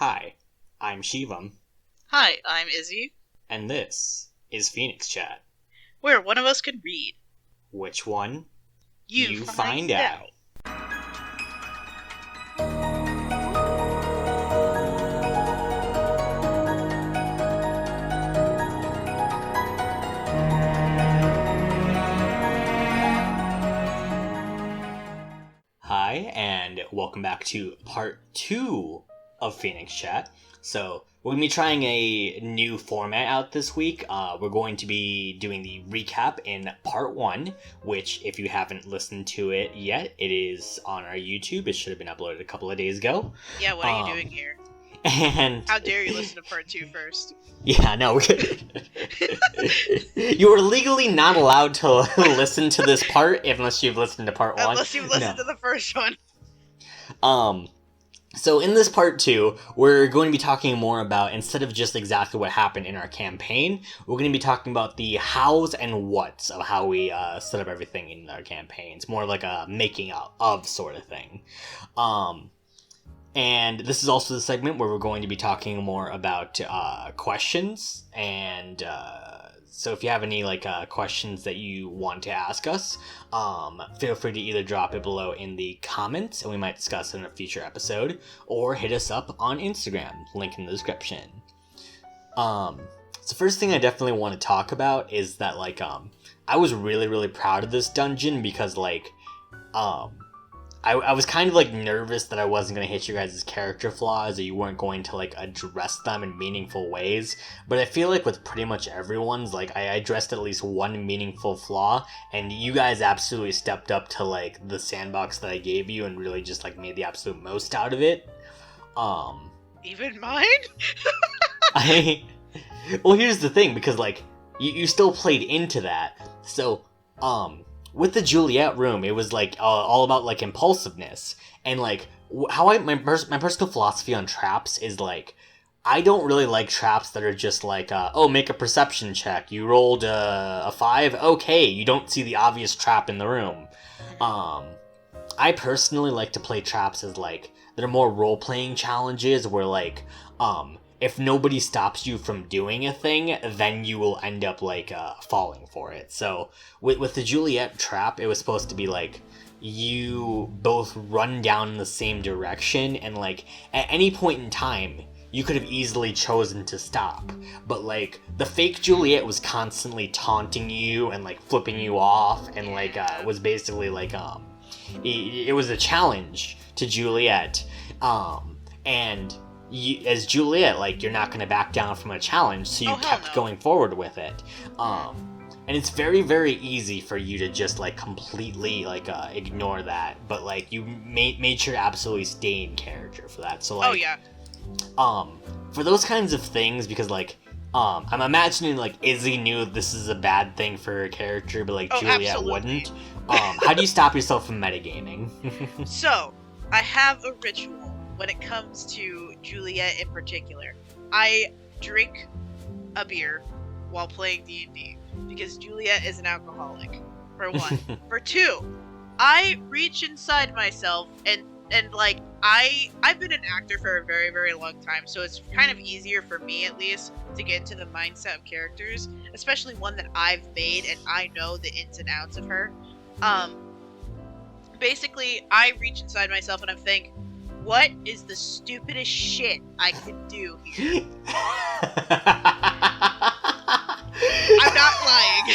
Hi, I'm Shivam, Hi, I'm Izzy. and this is PhoenixChat. Where one of us can read. Which one? You find out. Hi, and welcome back to part 2 of PhoenixChat. So, we're going to be trying a new format out this week. We're going to be doing the recap in part 1, which, if you haven't listened to it yet, it is on our YouTube. It should have been uploaded a couple of days ago. Yeah, what are you doing here? And How dare you listen to part 2 first? Yeah, no. You are legally not allowed to listen to this part unless you've listened to part 1. Unless you've listened to the first one. So in this part 2, we're going to be talking more about, instead of just exactly what happened in our campaign, we're going to be talking about the hows and whats of how we set up everything in our campaigns. More like a making of sort of thing. And this is also the segment where we're going to be talking more about questions. And so if you have any questions that you want to ask us, feel free to either drop it below in the comments, and we might discuss it in a future episode, or hit us up on Instagram, link in the description. So first thing I definitely want to talk about is that I was really, really proud of this dungeon because I was kind of nervous that I wasn't going to hit your guys' character flaws, or you weren't going to address them in meaningful ways. But I feel like with pretty much everyone's, I addressed at least one meaningful flaw, and you guys absolutely stepped up to the sandbox that I gave you and really just made the absolute most out of it. Even mine? Well, here's the thing, because you still played into that. So with the Juliet room, it was all about impulsiveness, and how my personal philosophy on traps is I don't really like traps that are just make a perception check. You rolled a 5, okay, you don't see the obvious trap in the room. I personally like to play traps as that are more role playing challenges where if nobody stops you from doing a thing, then you will end up falling for it. So with the Juliet trap, it was supposed to be you both run down in the same direction, and at any point in time you could have easily chosen to stop, but the fake Juliet was constantly taunting you and flipping you off, and was basically it was a challenge to Juliet, and you, as Juliet, you're not going to back down from a challenge, so you kept going forward with it. And it's very, very easy for you to just completely ignore that, but you made sure to absolutely stay in character for that. So for those kinds of things, because I'm imagining Izzy knew this is a bad thing for her character, but Juliet absolutely wouldn't. How do you stop yourself from metagaming? So, I have a ritual when it comes to Juliet in particular. I drink a beer while playing D&D because Juliet is an alcoholic, for one. For two, I reach inside myself and I've been an actor for a very, very long time, so it's kind of easier for me, at least, to get into the mindset of characters, especially one that I've made and I know the ins and outs of her. Basically, I reach inside myself and I think, what is the stupidest shit I could do here? I'm not lying.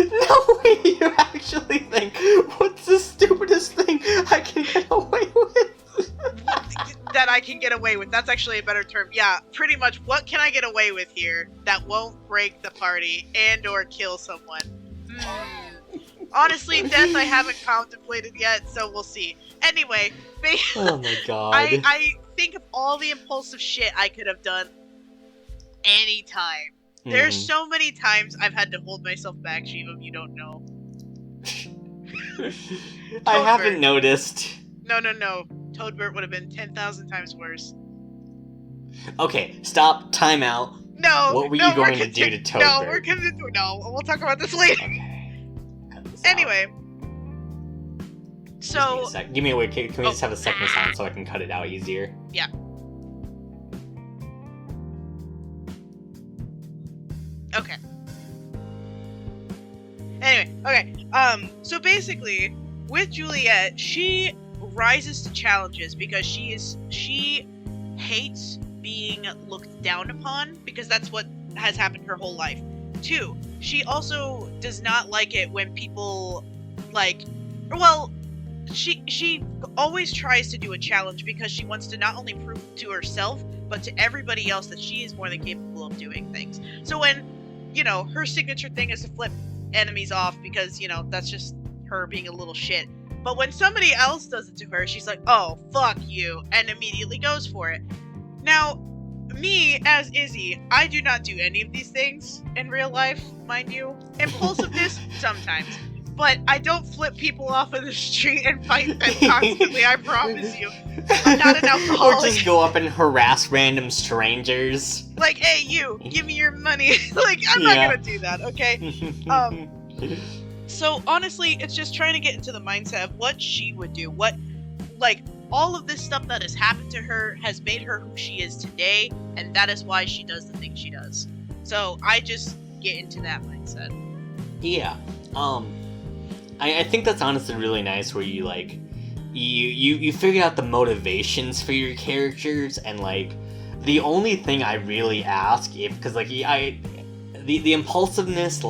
No way, you actually think, what's the stupidest thing I can get away with? That I can get away with. That's actually a better term. Yeah, pretty much, what can I get away with here that won't break the party and or kill someone? Honestly, death I haven't contemplated yet, so we'll see. Anyway, oh my god. I think of all the impulsive shit I could have done anytime. There's so many times I've had to hold myself back, Shivam, you don't know. I haven't noticed. No. Toadbert would have been 10,000 times worse. Okay, stop, time out. No. What were you going to do to Toadbert? No, we'll talk about this later. Okay. Anyway. So... Give me a wait, can we just have a second sound so I can cut it out easier? Yeah. Okay. Anyway, okay. So basically, with Juliet, she rises to challenges because she hates being looked down upon, because that's what has happened her whole life. 2, she also does not like it when people, like, well, she always tries to do a challenge because she wants to not only prove to herself, but to everybody else that she is more than capable of doing things. So when, her signature thing is to flip enemies off because, that's just her being a little shit. But when somebody else does it to her, she's like, oh, fuck you, and immediately goes for it. Now, me, as Izzy, I do not do any of these things in real life, mind you. Impulsiveness, sometimes. But I don't flip people off of the street and fight them constantly, I promise you. I'm not an alcoholic. Or just go up and harass random strangers. Like, hey, you, give me your money. Like, I'm not gonna do that, okay? So, honestly, it's just trying to get into the mindset of what she would do. All of this stuff that has happened to her has made her who she is today, and that is why she does the things she does. So, I just get into that mindset. Yeah. I think that's honestly really nice where you, you figure out the motivations for your characters, and, the only thing I really ask, because, the impulsiveness,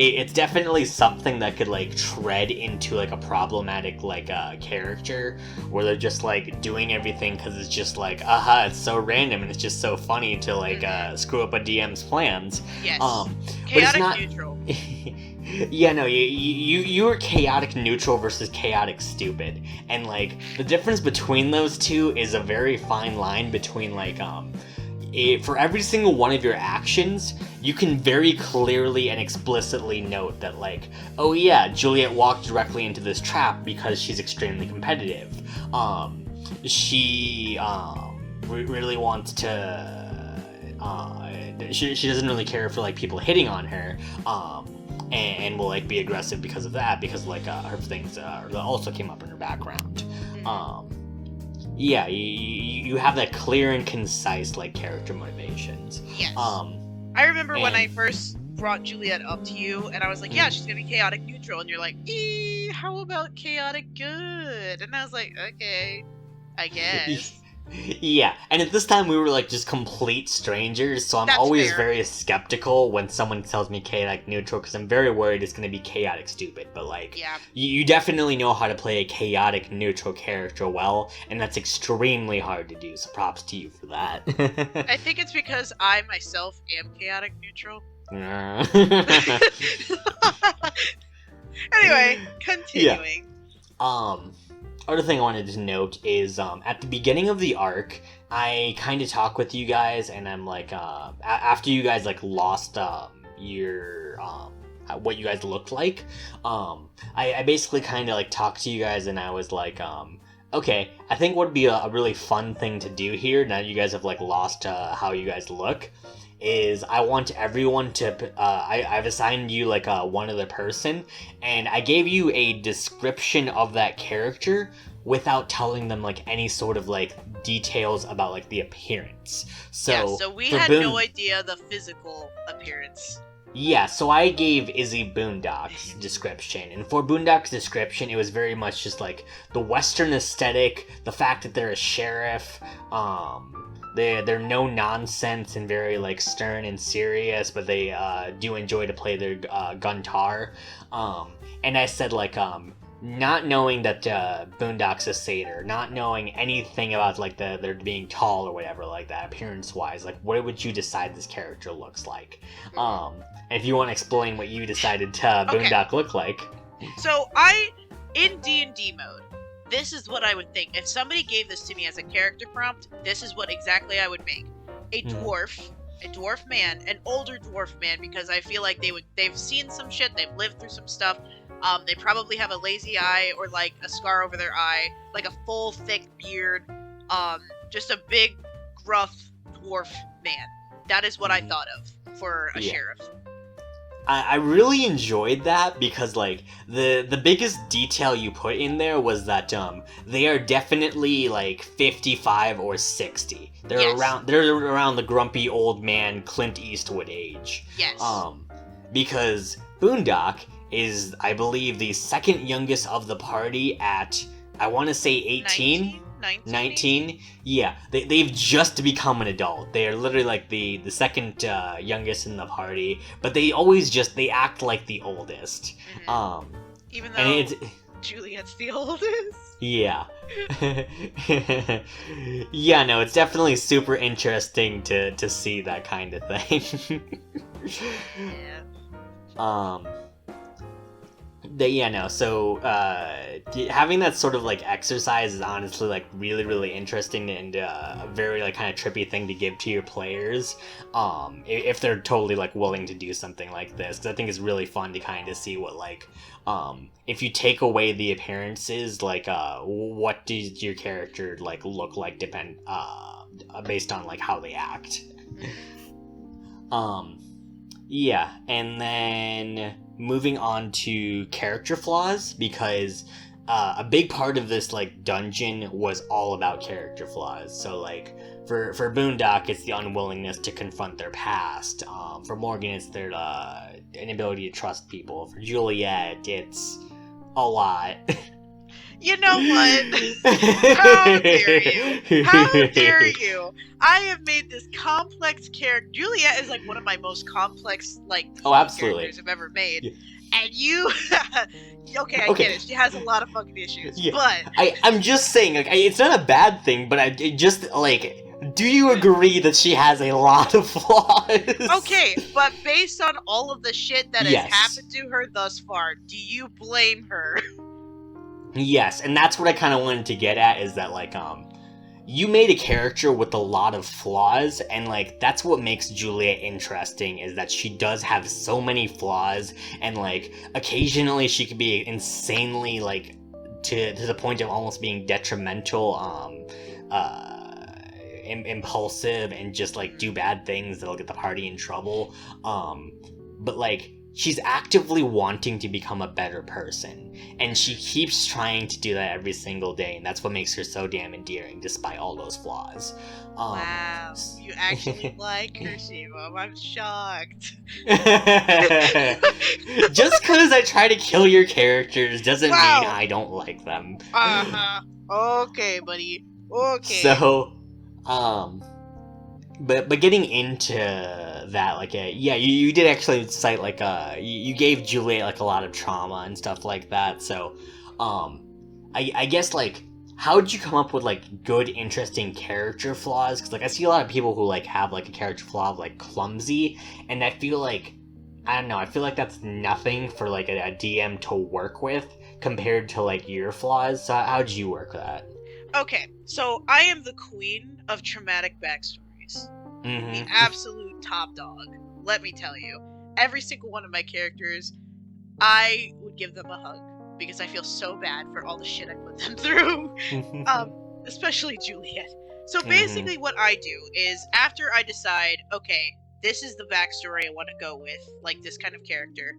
it's definitely something that could, tread into, a problematic, character, where they're just, doing everything because it's just, it's so random and it's just so funny to, screw up a DM's plans. Yes. Chaotic neutral. Yeah, no, you were chaotic neutral versus chaotic stupid, and the difference between those two is a very fine line between for every single one of your actions, you can very clearly and explicitly note that oh yeah, Juliet walked directly into this trap because she's extremely competitive. She really wants to. She doesn't really care for people hitting on her. And will be aggressive because of that, because her things also came up in her background. Yeah, you have that clear and concise character motivations. Yes. I remember when I first brought Juliet up to you, and I was like, yeah, she's gonna be chaotic neutral, and you're like, how about chaotic good? And I was like, okay, I guess. Yeah, and at this time we were just complete strangers, so I'm That's always fair. very skeptical when someone tells me chaotic neutral, because I'm very worried it's going to be chaotic stupid, but yeah. you definitely know how to play a chaotic neutral character well, and that's extremely hard to do, so props to you for that. I think it's because I myself am chaotic neutral. Anyway, continuing. Yeah. Other thing I wanted to note is, at the beginning of the arc, I kind of talk with you guys, and I'm after you guys lost your what you guys looked like, I basically kind of talked to you guys, and I was okay, I think what would be a really fun thing to do here now that you guys have lost how you guys look, is I want everyone to I've assigned you one other person, and I gave you a description of that character without telling them any sort of details about the appearance. So we had no idea the physical appearance. Yeah, so I gave Izzy Boondock's description, and for Boondock's description, it was very much just the Western aesthetic, the fact that they're a sheriff, they're no nonsense and very stern and serious, but they do enjoy to play their guntar. And I said not knowing that Boondock's a satyr, not knowing anything about they're being tall or whatever that appearance wise, what would you decide this character looks like? And if you want to explain what you decided Boondock look like. So in D&D mode, this is what I would think. If somebody gave this to me as a character prompt, this is what exactly I would make. A dwarf, a dwarf man, an older dwarf man, because I feel like they've seen some shit, they've lived through some stuff. They probably have a lazy eye or a scar over their eye, a full thick beard, just a big gruff dwarf man. That is what I thought of for a sheriff. I really enjoyed that because like the biggest detail you put in there was that they are definitely like 55 or 60. They're around the grumpy old man Clint Eastwood age. Yes. Because Boondock is, I believe, the second youngest of the party at, I want to say 18? 19? Yeah, they've just become an adult. They are literally like the second youngest in the party, but they act like the oldest. Mm-hmm. Even though Juliet's the oldest. Yeah. Yeah, no, it's definitely super interesting to see that kind of thing. Yeah. So having that sort of like exercise is honestly like really, really interesting and a very like kind of trippy thing to give to your players if they're totally like willing to do something like this, because I think it's really fun to kind of see what like if you take away the appearances, like what does your character like look like based on like how they act. Yeah, and then moving on to character flaws, because a big part of this like dungeon was all about character flaws. So like for Boondock, it's the unwillingness to confront their past. For Morgan, it's their inability to trust people. For Juliet, it's a lot. You know what? How dare you? How dare you? I have made this complex character. Juliet is like one of my most complex characters I've ever made. Yeah. And you, okay, I get it. She has a lot of fucking issues, yeah. But I'm just saying, like, it's not a bad thing, but do you agree that she has a lot of flaws? Okay, but based on all of the shit that has happened to her thus far, do you blame her? Yes, and that's what I kind of wanted to get at, is that, like, you made a character with a lot of flaws, and, like, that's what makes Juliet interesting, is that she does have so many flaws, and, like, occasionally she can be insanely, like, to the point of almost being detrimental, impulsive, and just, like, do bad things that'll get the party in trouble, but, like, she's actively wanting to become a better person, and she keeps trying to do that every single day, and that's what makes her so damn endearing, despite all those flaws. Wow, you actually like her, Shivam. I'm shocked. Just because I try to kill your characters doesn't mean I don't like them. Uh-huh. Okay, buddy. Okay. So, But getting into that, like, you did actually cite, like, you gave Juliet, like, a lot of trauma and stuff like that, so, I guess, like, how did you come up with, like, good, interesting character flaws? Because, like, I see a lot of people who, like, have, like, a character flaw of, like, clumsy, and I feel like, I don't know, I feel like that's nothing for, like, a DM to work with compared to, like, your flaws, so how did you work that? Okay, so I am the queen of traumatic backstories. Mm-hmm. The absolute top dog. Let me tell you. Every single one of my characters, I would give them a hug because I feel so bad for all the shit I put them through. Especially Juliet. So basically what I do is, after I decide, okay, this is the backstory I want to go with, like this kind of character,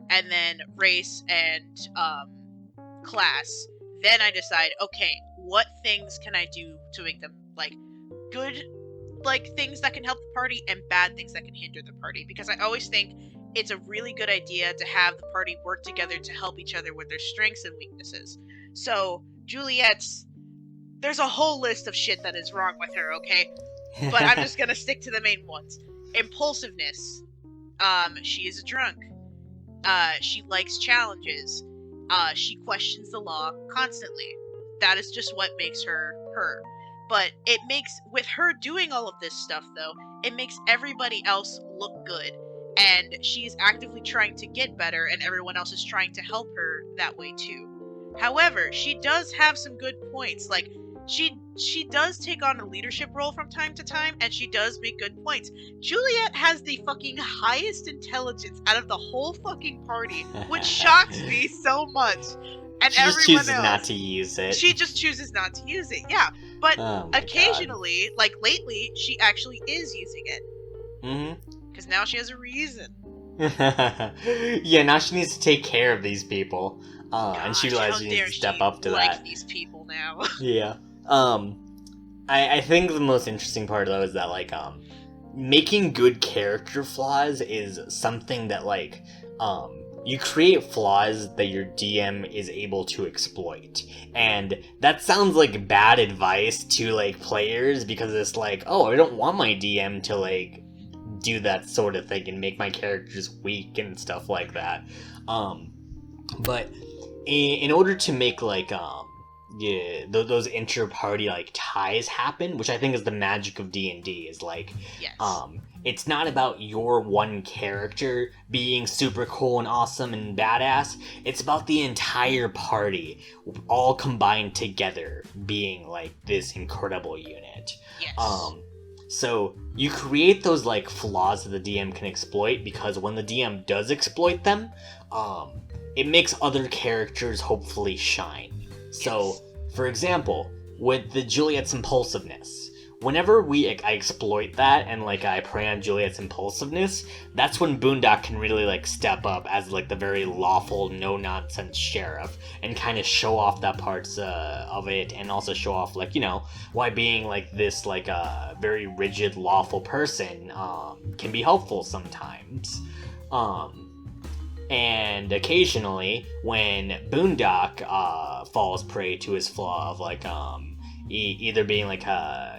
and then race and class, then I decide, okay, what things can I do to make them, like, good, like, things that can help the party, and bad things that can hinder the party, because I always think it's a really good idea to have the party work together to help each other with their strengths and weaknesses. So, Juliet's, there's a whole list of shit that is wrong with her, okay? But I'm just gonna stick to the main ones. Impulsiveness. She is a drunk. She likes challenges. She questions the law constantly. That is just what makes her her. But it makes, with her doing all of this stuff, though, it makes everybody else look good. And she's actively trying to get better, and everyone else is trying to help her that way, too. However, she does have some good points. Like, she does take on a leadership role from time to time, and she does make good points. Juliet has the fucking highest intelligence out of the whole fucking party, which shocks me so much. And she just chooses not to use it. She just chooses not to use it, yeah. But occasionally, like lately, she actually is using it. Mm-hmm. Because now she has a reason. Yeah, now she needs to take care of these people. And she Gosh, realizes how she needs dare to step she up to like that. these people now. Yeah. I think the most interesting part though is that like making good character flaws is something that like you create flaws that your DM is able to exploit. And that sounds like bad advice to like players because it's like, oh, I don't want my DM to like do that sort of thing and make my characters weak and stuff like that. But in order to make like yeah, those inter-party like ties happen, which I think is the magic of D&D, is like Yes. it's not about your one character being super cool and awesome and badass. It's about the entire party all combined together being like this incredible unit. Yes. So you create those like flaws that the DM can exploit, because when the DM does exploit them, it makes other characters hopefully shine. So, for example, with the Juliet's impulsiveness, whenever I exploit that and like I prey on Juliet's impulsiveness, that's when Boondock can really like step up as like the very lawful, no nonsense sheriff and kind of show off that parts of it, and also show off like, you know, why being like this like a very rigid, lawful person can be helpful sometimes. And occasionally, when Boondock falls prey to his flaw of like either being like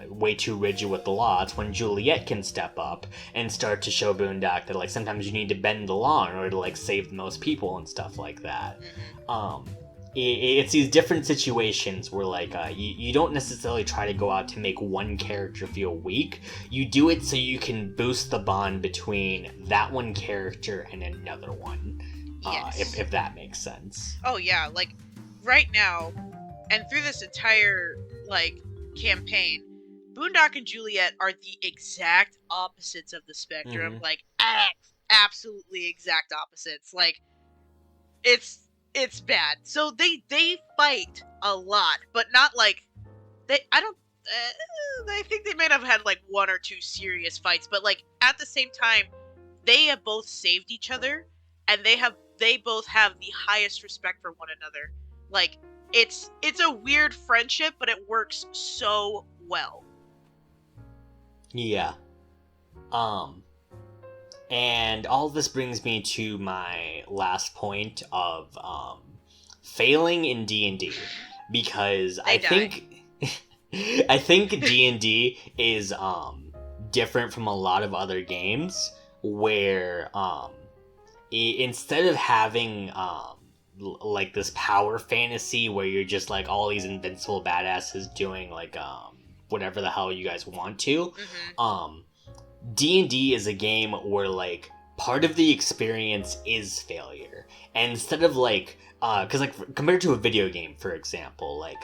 way too rigid with the law, it's when Juliet can step up and start to show Boondock that like sometimes you need to bend the law in order to like save the most people and stuff like that. It's these different situations where like you don't necessarily try to go out to make one character feel weak. You do it so you can boost the bond between that one character and another one. Yes. If that makes sense. Oh yeah, like right now, and through this entire like campaign, Boondock and Juliet are the exact opposites of the spectrum. Like absolutely exact opposites. Like it's bad. So they fight a lot, but not like I think they might have had like one or two serious fights, but like at the same time, they have both saved each other, and they both have the highest respect for one another. Like it's a weird friendship, but it works so well. Yeah. And all this brings me to my last point of failing in D&D, because I think D&D is different from a lot of other games where instead of having like this power fantasy where you're just like all these invincible badasses doing like whatever the hell you guys want to, D&D is a game where like part of the experience is failure, and instead of like because like compared to a video game, for example, like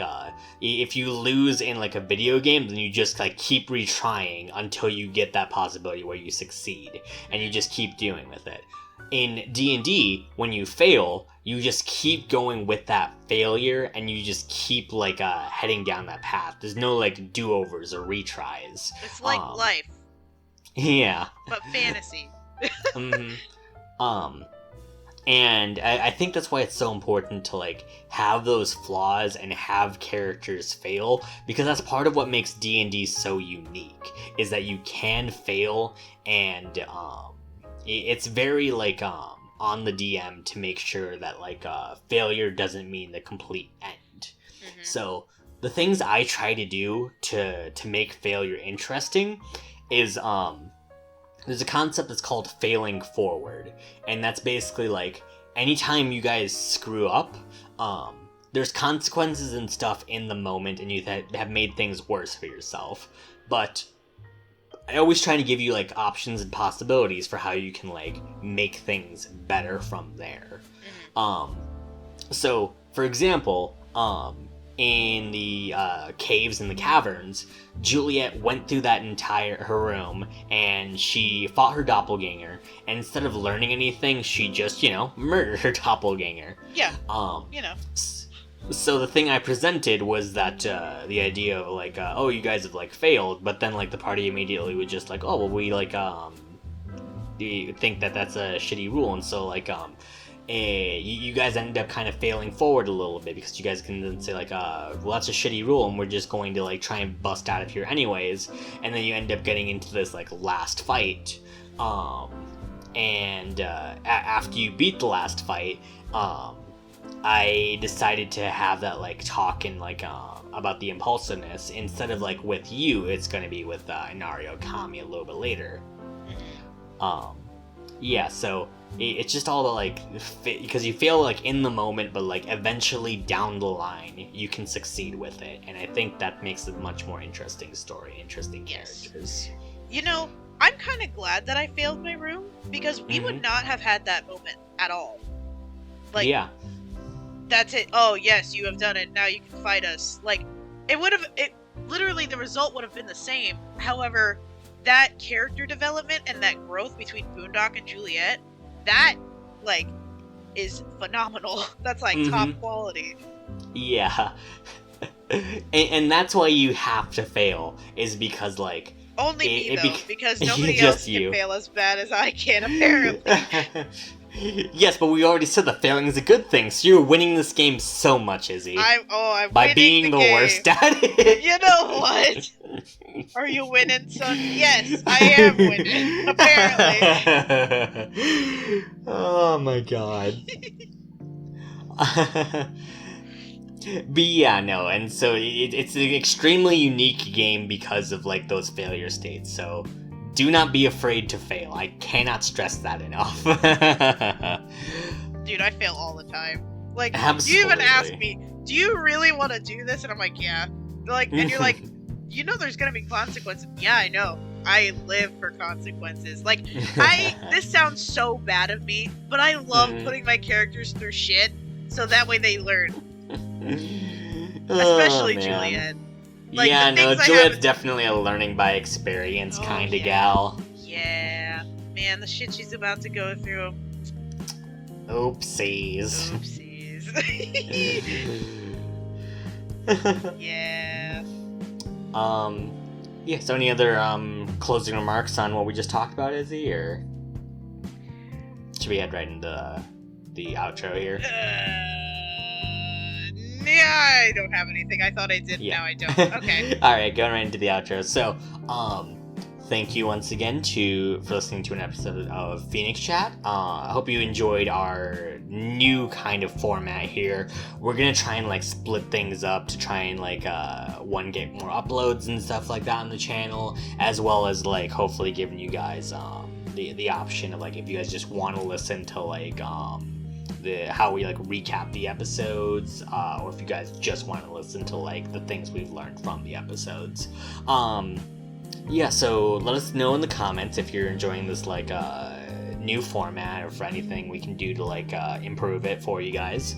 if you lose in like a video game, then you just like keep retrying until you get that possibility where you succeed, and you just keep doing with it. In D&D, when you fail, you just keep going with that failure, and you just keep like heading down that path. There's no like do-overs or retries. It's like life. Yeah. But fantasy. And I think that's why it's so important to like have those flaws and have characters fail, because that's part of what makes D&D so unique, is that you can fail, and it's very like on the DM to make sure that like failure doesn't mean the complete end. So the things I try to do to make failure interesting is there's a concept that's called failing forward, and that's basically like anytime you guys screw up, there's consequences and stuff in the moment, and you have made things worse for yourself, but I always try to give you like options and possibilities for how you can like make things better from there. So for example, in the caves and the caverns, Juliet went through her room, and she fought her doppelganger, and instead of learning anything, she just, murdered her doppelganger. Yeah. So the thing I presented was that the idea of like, oh, you guys have like failed, but then like the party immediately was just like, oh, well, we like think that that's a shitty rule, and so like you guys end up kind of failing forward a little bit because you guys can then say like, well, that's a shitty rule, and we're just going to like try and bust out of here anyways, and then you end up getting into this like last fight, and after you beat the last fight, I decided to have that like talk and like about the impulsiveness instead of like with you. It's going to be with Inario Kami a little bit later. Yeah, so it's just all about like because you fail like in the moment, but like eventually down the line you can succeed with it, and I think that makes it a much more interesting story, interesting characters. You know, I'm kind of glad that I failed my room because we would not have had that moment at all. Like, yeah, that's it. Oh yes, you have done it. Now you can fight us. Like, it literally the result would have been the same. However, that character development and that growth between Boondock and Juliet, that like is phenomenal. That's like top quality. Yeah. and that's why you have to fail, is because like only me though, because nobody else can fail as bad as I can apparently. Yes, but we already said that failing is a good thing, so you're winning this game so much, Izzy. I'm by being the worst at it. You know what? Are you winning, son? Yes, I am winning, apparently. Oh my god. But yeah, no, and so it's an extremely unique game because of like those failure states, so do not be afraid to fail. I cannot stress that enough. Dude, I fail all the time. Like, absolutely. You even ask me, do you really want to do this? And I'm like, yeah. Like, and you're like, you know there's gonna be consequences. Yeah, I know. I live for consequences. Like, this sounds so bad of me, but I love putting my characters through shit, so that way they learn. Especially Juliet. Like, yeah, no, Juliet's definitely a learning by experience kind of gal. Yeah. Man, the shit she's about to go through. Oopsies. Yeah. Yeah, so any other closing remarks on what we just talked about, Izzy, or should we head right into the outro here? Yeah, I don't have anything. I thought I did, now I don't. Okay. Alright, going right into the outro. So, thank you once again for listening to an episode of PhoenixChat. I hope you enjoyed our new kind of format here. We're gonna try and like split things up to try and like get more uploads and stuff like that on the channel, as well as like hopefully giving you guys the option of like if you guys just want to listen to like how we like recap the episodes, or if you guys just want to listen to like the things we've learned from the episodes. Yeah, so let us know in the comments if you're enjoying this like new format, or for anything we can do to like improve it for you guys.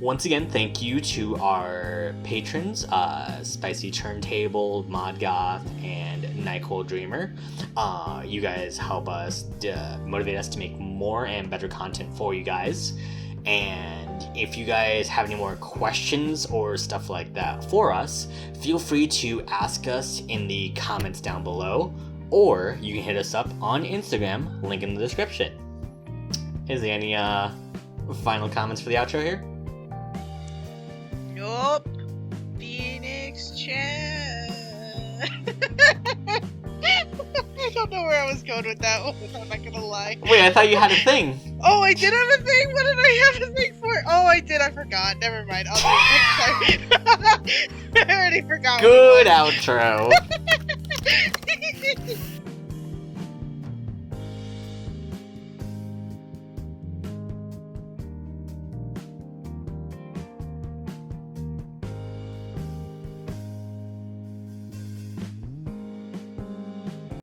Once again, thank you to our patrons, Spicy Turntable, Modgoth, and Nyquil Dreamer. You guys help us motivate us to make more and better content for you guys. And if you guys have any more questions or stuff like that for us, feel free to ask us in the comments down below, or you can hit us up on Instagram, link in the description. Is there any final comments for the outro here? Nope. PhoenixChat. I don't know where I was going with that one, I'm not gonna lie. Wait, I thought you had a thing. Oh, I did have a thing? What did I have a thing for? Oh, I did, I forgot. Never mind. I'll do it next time. I already forgot. Good outro.